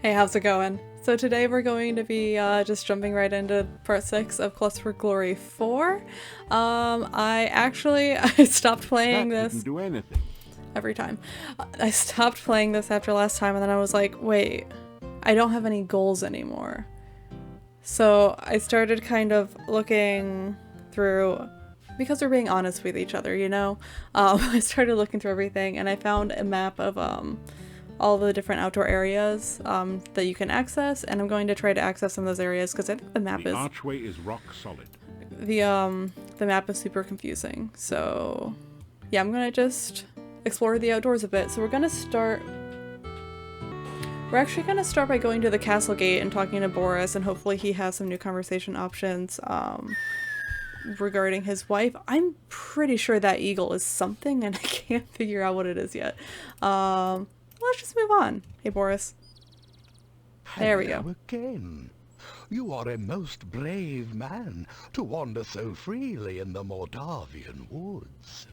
Hey, how's it going? So today we're going to be just jumping right into part 6 of Quest for Glory 4. I stopped playing That this didn't do anything. every time. I stopped playing this after last time, and then I was like, wait, I don't have any goals anymore. So I started kind of looking through, because we're being honest with each other, you know? I started looking through everything, and I found a map of all the different outdoor areas that you can access, and I'm going to try to access some of those areas because I think the map The archway is rock solid. the map is super confusing. So yeah, I'm gonna just explore the outdoors a bit. So we're actually gonna start by going to the castle gate and talking to Boris, and hopefully he has some new conversation options regarding his wife. I'm pretty sure that eagle is something, and I can't figure out what it is yet. Let's just move on. Hey, Boris. There we go. Hello again. You are a most brave man to wander so freely in the Mordovian woods.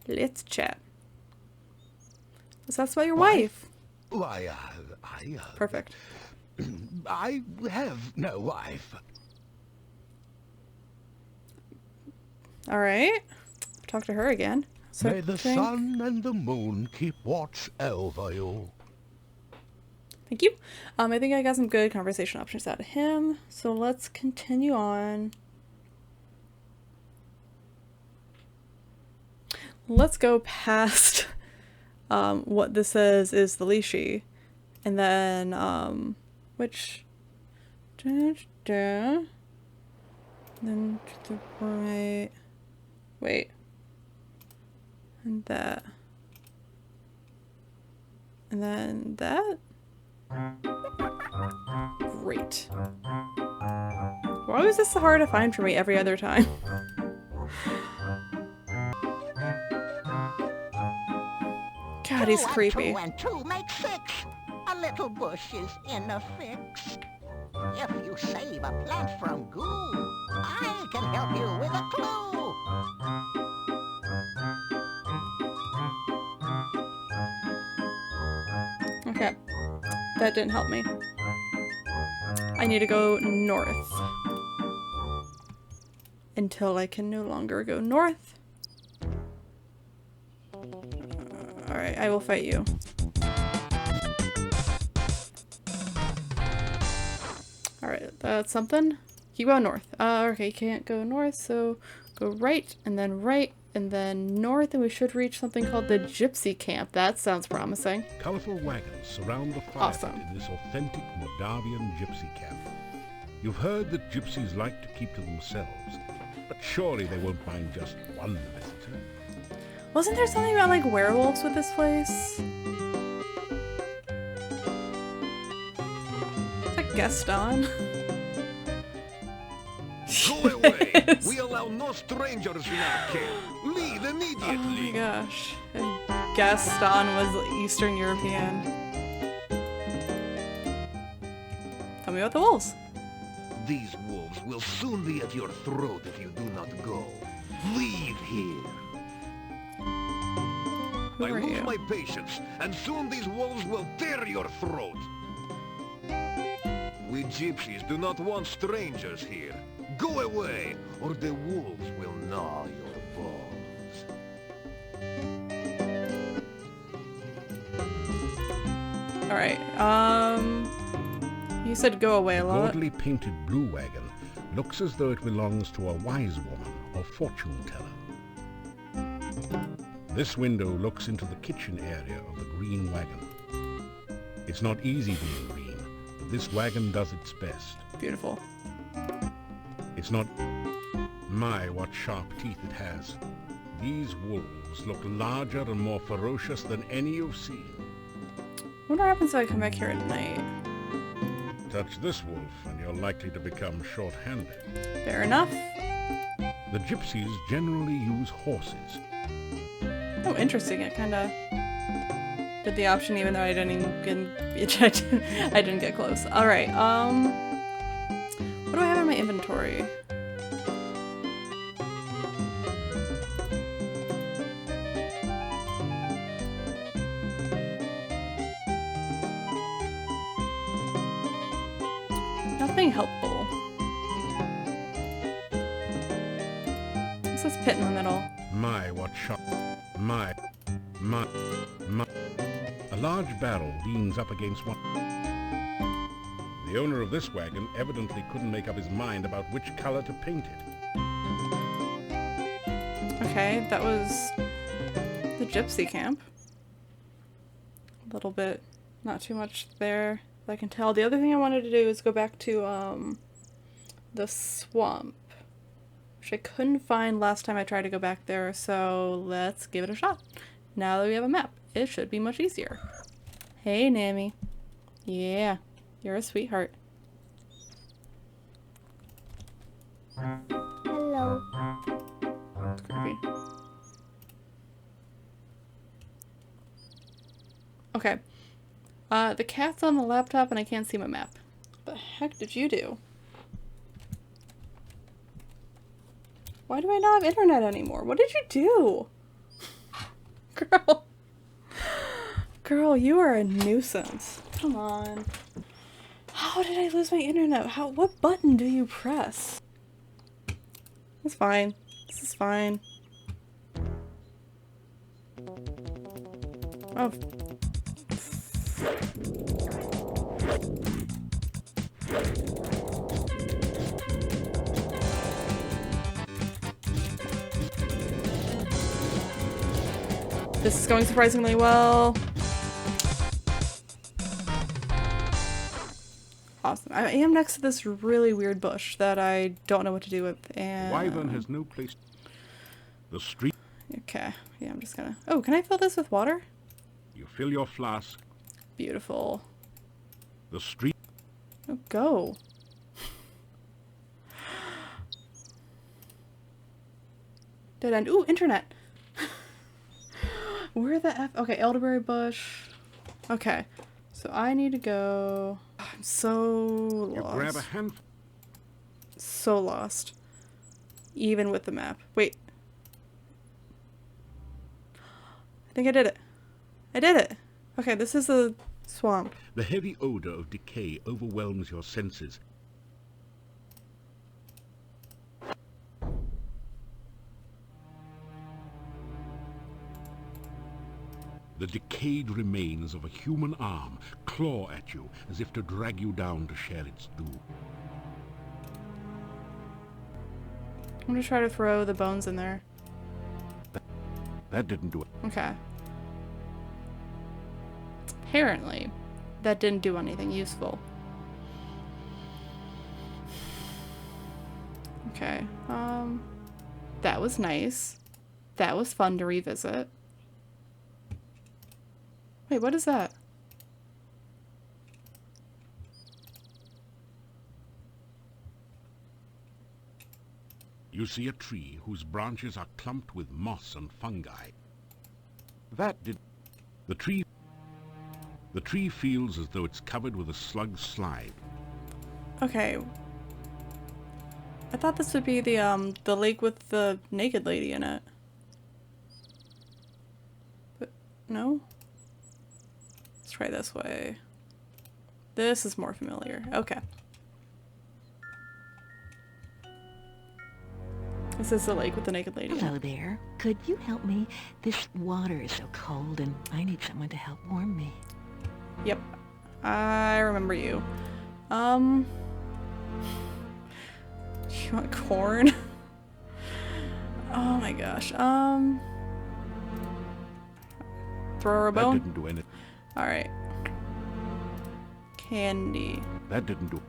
Let's chat. So that's about your wife. Why, Perfect. I have no wife. All right. Talk to her again. So May the sun and the moon keep watch over you. Thank you. I think I got some good conversation options out of him. So let's continue on. Let's go past what this says is the Lishi. And then, which... Then to the right... Wait. And that. And then that? Great. Why was this so hard to find for me every other time? God, he's creepy. 2 and 2 make 6. A little bush is in a fix. If you save a plant from goo, I can help you with a clue. Okay. That didn't help me. I need to go north. Until I can no longer go north. Alright, I will fight you. Alright, that's something. Keep going north. Okay, can't go north, so go right, and then north, and we should reach something called the Gypsy Camp. That sounds promising. Colorful wagons surround the fire Awesome. pit in this authentic Moldavian gypsy camp. You've heard that gypsies like to keep to themselves, but surely they won't mind just one visitor. Wasn't there something about, like, werewolves with this place? Is that Gaston? Go away! Yes. We allow no strangers in our camp. Leave Oh my immediately. gosh. Gaston was Eastern European. Tell me about the wolves. These wolves will soon be at your throat if you do not go. Leave here. Who I are lose you? my patience, and soon these wolves will tear your throat. We gypsies do not want strangers here. Go away, or the wolves will gnaw your balls. Alright, you said go away a lot. Broadly painted blue wagon looks as though it belongs to a wise woman or fortune teller. This window looks into the kitchen area of the green wagon. It's not easy being green, but this wagon does its best. Beautiful. It's not... My, what sharp teeth it has. These wolves look larger and more ferocious than any you've seen. What happens if I come back here at night? Touch this wolf and you're likely to become short-handed. Fair enough. The gypsies generally use horses. Oh, interesting. It kind of did the option even though I didn't even I didn't get close. All right. What do I have in my inventory? Nothing helpful. What's this pit in the middle? My, what shop. My. A large barrel leans up against one. The owner of this wagon evidently couldn't make up his mind about which color to paint it. Okay, that was the Gypsy Camp. A little bit, not too much there that I can tell. The other thing I wanted to do is go back to the swamp, which I couldn't find last time I tried to go back there, so let's give it a shot. Now that we have a map, it should be much easier. Hey, Nammy. Yeah, you're a sweetheart. Hello. It's creepy. Okay. The cat's on the laptop and I can't see my map. What the heck did you do? Why do I not have internet anymore? What did you do? Girl. Girl, you are a nuisance. Come on. How did I lose my internet? What button do you press? It's fine. This is fine. Oh. This is going surprisingly well. Awesome. I am next to this really weird bush that I don't know what to do with, and... Wyvern has no place. The street. Okay. Yeah, I'm just gonna... Oh, can I fill this with water? You fill your flask. Beautiful. The street. Oh, go. Dead end. Ooh, internet. Where the F? Okay, Elderberry Bush. Okay. So I need to go... I'm so lost. You grab a handful. So lost. Even with the map. Wait. I think I did it. I did it. Okay, this is a swamp. The heavy odor of decay overwhelms your senses. The decayed remains of a human arm claw at you as if to drag you down to share its doom. I'm gonna try to throw the bones in there. That didn't do it. Okay. Apparently, that didn't do anything useful. Okay, that was nice. That was fun to revisit. Wait, what is that? You see a tree whose branches are clumped with moss and fungi. That did... The tree feels as though it's covered with a slug slime. Okay. I thought this would be the lake with the naked lady in it. But, no? Let's try this way. This is more familiar. Okay. This is the lake with the naked lady. Hello there. Could you help me? This water is so cold and I need someone to help warm me. Yep. I remember you. You want corn? Oh my gosh. Throw her a bone? That didn't do anything. Alright. Candy. That didn't do...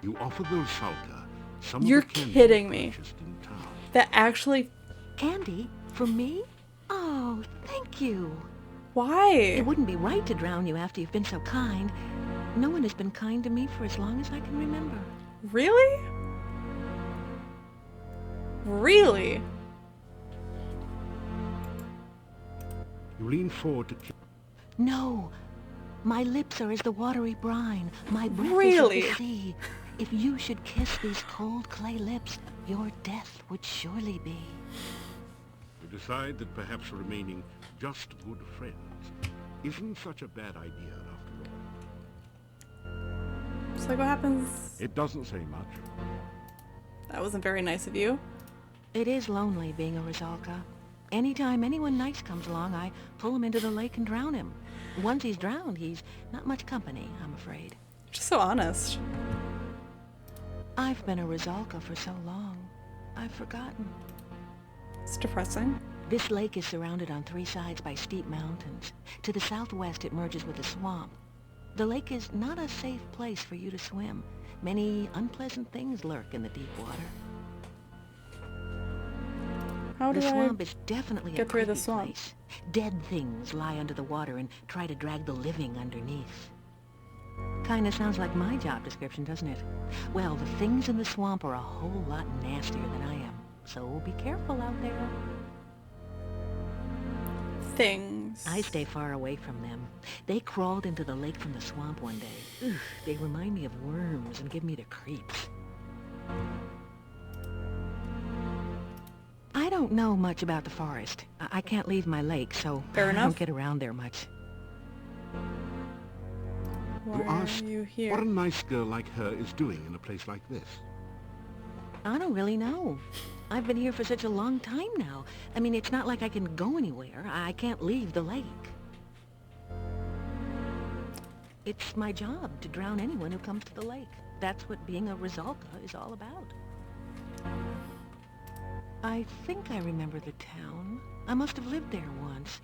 You offer those Salta some You're of the candy kidding you me. purchased in town. That actually... Candy? For me? Oh, thank you. Why? It wouldn't be right to drown you after you've been so kind. No one has been kind to me for as long as I can remember. Really? Really? You lean forward to... No. My lips are as the watery brine. My breath Really? is as the sea. If you should kiss these cold clay lips, your death would surely be. You decide that perhaps remaining just good friends isn't such a bad idea after all. So what happens? It doesn't say much. That wasn't very nice of you. It is lonely being a Rizalka. Anytime anyone nice comes along, I pull him into the lake and drown him. Once he's drowned, he's not much company, I'm afraid. Just so honest. I've been a Rizalka for so long, I've forgotten. It's depressing. This lake is surrounded on 3 sides by steep mountains. To the southwest, it merges with a swamp. The lake is not a safe place for you to swim. Many unpleasant things lurk in the deep water. How do The I swamp is definitely get a through the creepy swamp? place. Dead things lie under the water and try to drag the living underneath. Kinda sounds like my job description, doesn't it? Well, the things in the swamp are a whole lot nastier than I am, so be careful out there. things? I stay far away from them. They crawled into the lake from the swamp one day. Ugh, they remind me of worms and give me the creeps. I don't know much about the forest. I can't leave my lake, so Fair I enough. don't get around there much. Why You asked are you here? what a nice girl like her is doing in a place like this. I don't really know. I've been here for such a long time now. I mean, it's not like I can go anywhere. I can't leave the lake. It's my job to drown anyone who comes to the lake. That's what being a Rizalka is all about. I think I remember the town. I must have lived there once.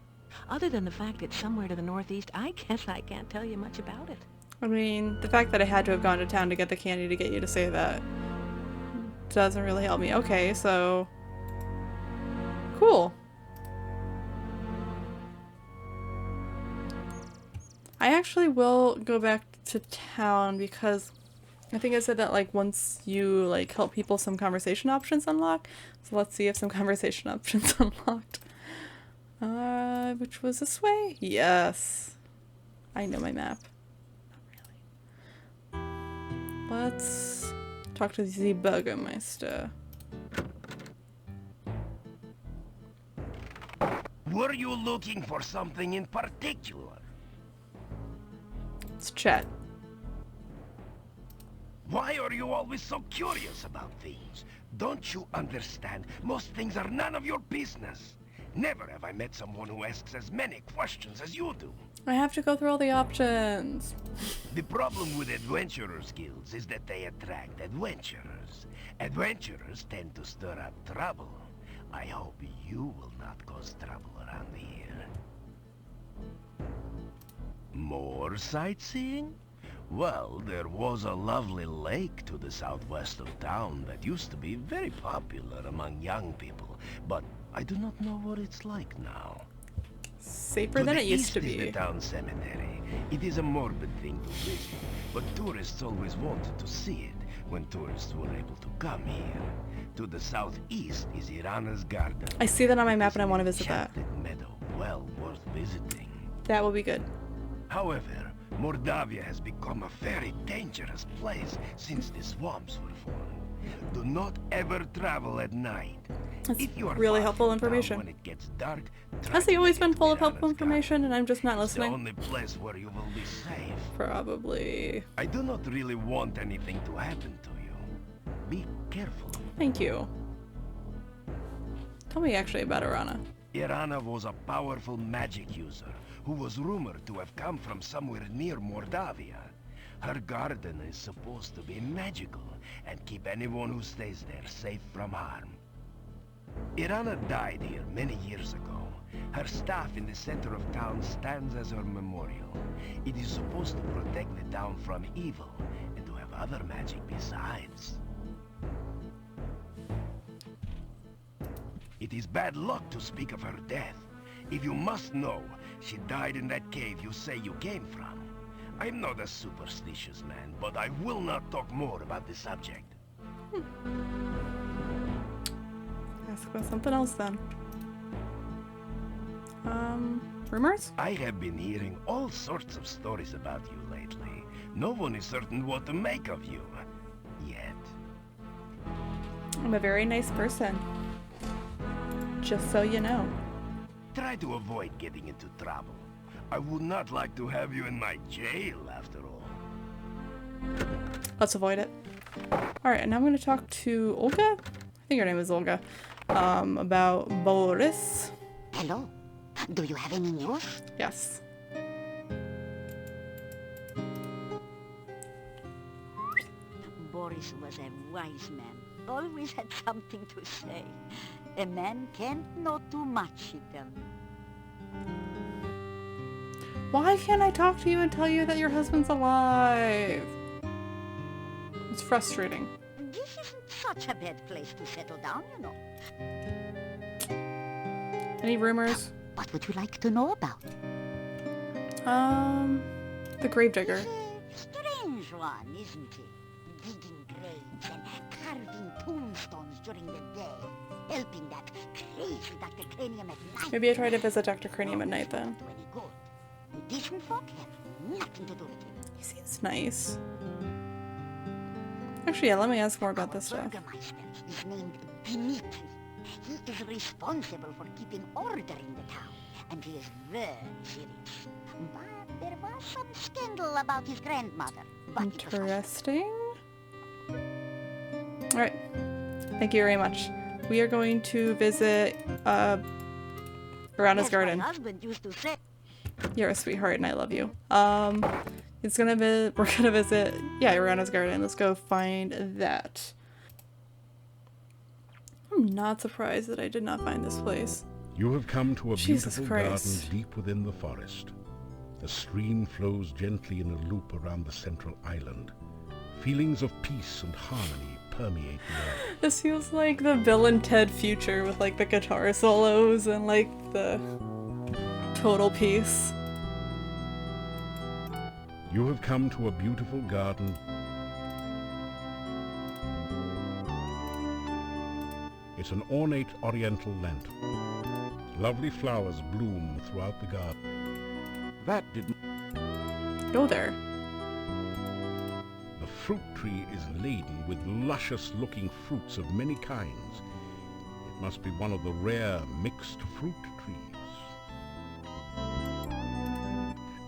Other than the fact it's somewhere to the northeast, I guess I can't tell you much about it. I mean, the fact that I had to have gone to town to get the candy to get you to say that doesn't really help me. Okay, so... Cool. I actually will go back to town because I think I said that, like, once you, like, help people, some conversation options unlock. So let's see if some conversation options unlocked. Which was this way? Yes. I know my map. Not really. Let's talk to the Burgermeister. Were you looking for something in particular? Let's chat. Why are you always so curious about things? Don't you understand? Most things are none of your business. Never have I met someone who asks as many questions as you do. I have to go through all the options. The problem with adventurers' guilds is that they attract adventurers. Adventurers tend to stir up trouble. I hope you will not cause trouble around here. More sightseeing? Well, there was a lovely lake to the southwest of town that used to be very popular among young people, but I do not know what it's like now. Safer than it used to east is be. the town cemetery. It is a morbid thing to visit, but tourists always wanted to see it when tourists were able to come here. To the southeast is Irana's garden. I see that on my map It's and I want to an visit that. enchanted meadow, well worth visiting. That will be good. However, Mordovia has become a very dangerous place since the swamps were formed. Do not ever travel at night. That's If you are really far helpful from town information. when it gets dark, try Has to he always make been it full to of helpful Irana's information garden. and I'm just not It's the listening? only place where you will be safe. Probably. I do not really want anything to happen to you. Be careful. Thank you. Tell me actually about Irana. Irana was a powerful magic user who was rumored to have come from somewhere near Mordovia. Her garden is supposed to be magical and keep anyone who stays there safe from harm. Irana died here many years ago. Her staff in the center of town stands as her memorial. It is supposed to protect the town from evil and to have other magic besides. It is bad luck to speak of her death. If you must know, she died in that cave you say you came from. I'm not a superstitious man, but I will not talk more about the subject. Ask about something else then. Rumors? I have been hearing all sorts of stories about you lately. No one is certain what to make of you. Yet. I'm a very nice person. Just so you know. Try to avoid getting into trouble. I would not like to have you in my jail, after all. Let's avoid it. Alright, and now I'm gonna talk to Olga? I think her name is Olga. About Boris. Hello. Do you have any news? Yes. Boris was a wise man. Always had something to say. A man can't know too much, he tell me. Why can't I talk to you and tell you that your husband's alive? It's frustrating. This isn't such a bad place to settle down, you know. Any rumors? What would you like to know about? The gravedigger. He's a strange one, isn't he? Digging graves and carving tombstones during the day. Helping that crazy Dr. Cranium at night. Maybe I try to visit Dr. Cranium at night then. Do any good. Decent folk have nothing to do with him. He seems nice. Actually, yeah, let me ask more about this stuff. Burgermeister is named Dimitri. He is responsible for keeping order in the town, and he is very serious. But there was some scandal about his grandmother. But it was Interesting. Alright. Thank you very much. We are going to visit, around his as garden. my husband used to say. You're a sweetheart and I love you. We're gonna visit, yeah, around his garden. Let's go find that. I'm not surprised that I did not find this place. You have come to a Jesus beautiful Christ. garden deep within the forest. The stream flows gently in a loop around the central island. Feelings of peace and harmony permeate the air. This feels like the Bill and Ted future with like the guitar solos and like the total peace. You have come to a beautiful garden. It's an ornate oriental lantern. Lovely flowers bloom throughout the garden. That didn't... Go there. The fruit tree is laden with luscious-looking fruits of many kinds. It must be one of the rare mixed fruit trees.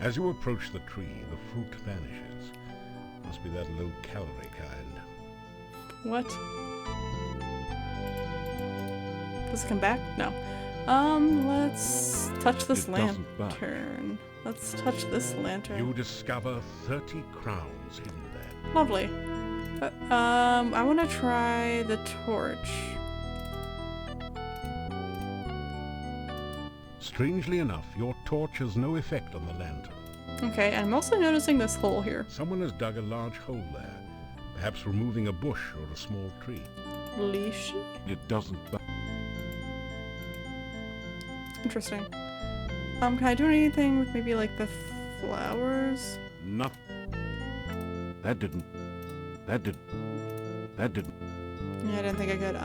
As you approach the tree, the fruit vanishes. Must be that low-calorie kind. What? Does it come back? No. Let's touch this It doesn't back. lantern. Let's touch this lantern. You discover 30 crowns hidden there. Lovely. I want to try the torch. Strangely enough, your torch has no effect on the lantern. Okay, I'm also noticing this hole here. Someone has dug a large hole there, perhaps removing a bush or a small tree. Lishi? It doesn't... Interesting. Can I do anything with maybe like the flowers? Nothing. That didn't... That didn't... Yeah, I didn't think I could.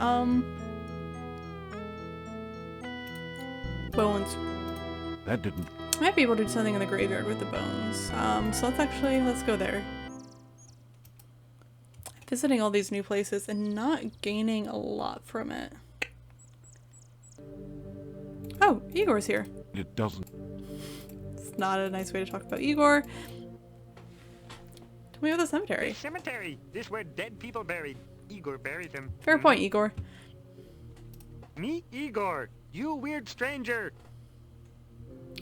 Bones. That didn't... I might be able to do something in the graveyard with the bones. So let's go there. Visiting all these new places and not gaining a lot from it. Oh, Igor's here. It doesn't... It's not a nice way to talk about Igor. Tell me about the cemetery. Cemetery. This where dead people buried. Igor buried them. Fair point, Igor. Me, Igor. You weird stranger.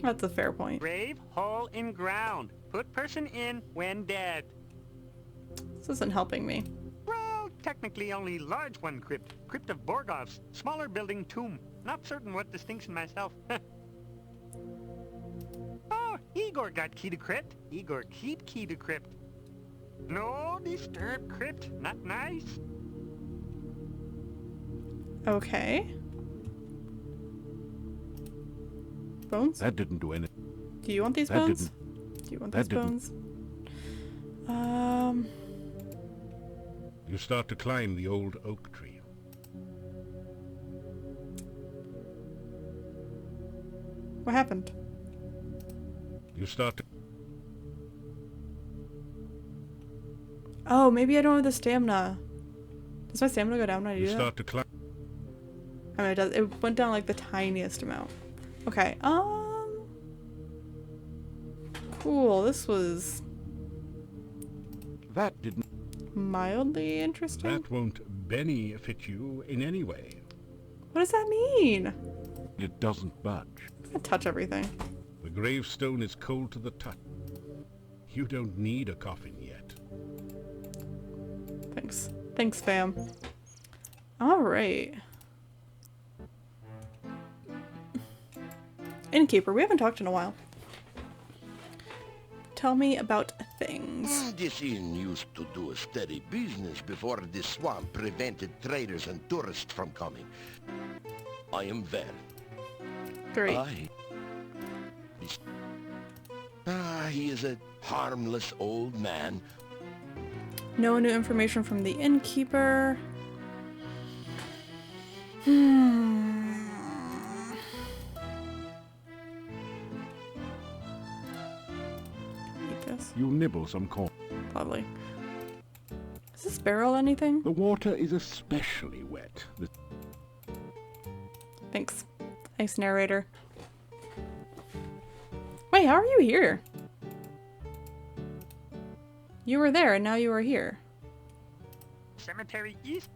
That's a fair point. Grave, hole in ground. Put person in when dead. This isn't helping me. Well, technically only large one crypt. Crypt of Borgov's. Smaller building tomb. Not certain what distinction myself. Oh, Igor got key to crypt. Igor keep key to crypt. No disturb crypt. Not nice. Okay. Bones? That didn't do anything. Do you want these That bones? didn't... Do you want that these didn't. bones? You start to climb the old oak tree. What happened? You start to... Oh, maybe I don't have the stamina. Does my stamina go down when I do You that? start to climb... I mean, it does. It went down like the tiniest amount. Okay, cool, this was... That didn't... mildly interesting. That won't benefit you in any way. What does that mean? It doesn't budge. I touch everything. The gravestone is cold to the touch. You don't need a coffin yet. Thanks. Thanks, fam. Alright. Innkeeper, we haven't talked in a while. Tell me about things. This inn used to do a steady business before this swamp prevented traders and tourists from coming. I am Ver. Great. He is a harmless old man. No new information from the innkeeper. Eat this. You nibble some corn. Lovely. Is this barrel anything? The water is especially wet. Thanks. Thanks, narrator. Wait, how are you here? You were there and now you are here. Cemetery East.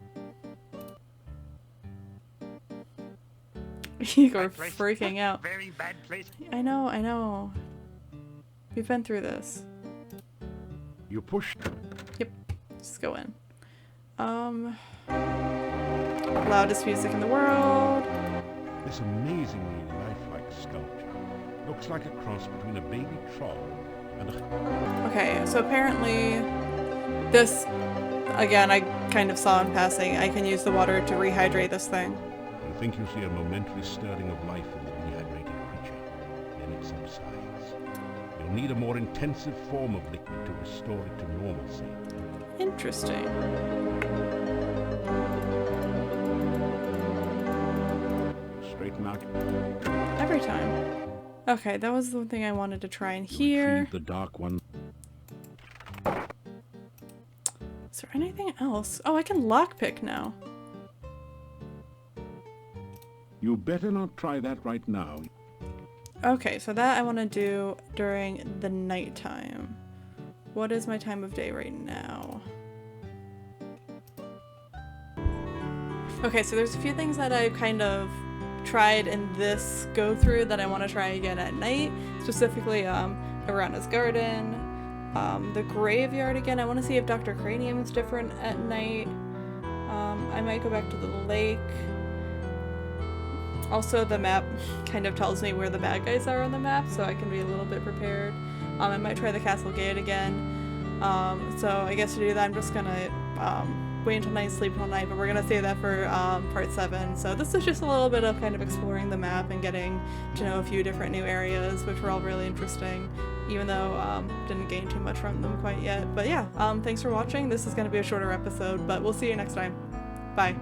You are Bad place. freaking out. Very bad place. I know, I know. We've been through this. You push. Yep. Just go in. Loudest music in the world. This amazingly lifelike sculpture looks like a cross between a baby troll and a... Okay, so apparently this, again, I kind of saw in passing, I can use the water to rehydrate this thing. You think you see a momentary stirring of life in the rehydrated creature, then it subsides. You'll need a more intensive form of liquid to restore it to normalcy. Interesting. Straighten out. Every time. Okay, that was the one thing I wanted to try and hear. Retrieve the dark one. Is there anything else? Oh, I can lockpick now. You better not try that right now. Okay, so that I want to do during the nighttime. What is my time of day right now? Okay, so there's a few things that I've kind of tried in this go through that I want to try again at night, specifically around his garden, the graveyard again. I want to see if Dr. Cranium is different at night. I might go back to the lake. Also, the map kind of tells me where the bad guys are on the map, so I can be a little bit prepared. I might try the castle gate again. So I guess to do that, I'm just gonna wait until night, sleep all night, but we're gonna save that for part 7. So this is just a little bit of kind of exploring the map and getting to know a few different new areas, which were all really interesting, even though didn't gain too much from them quite yet. But yeah, thanks for watching. This is gonna be a shorter episode, but we'll see you next time. Bye.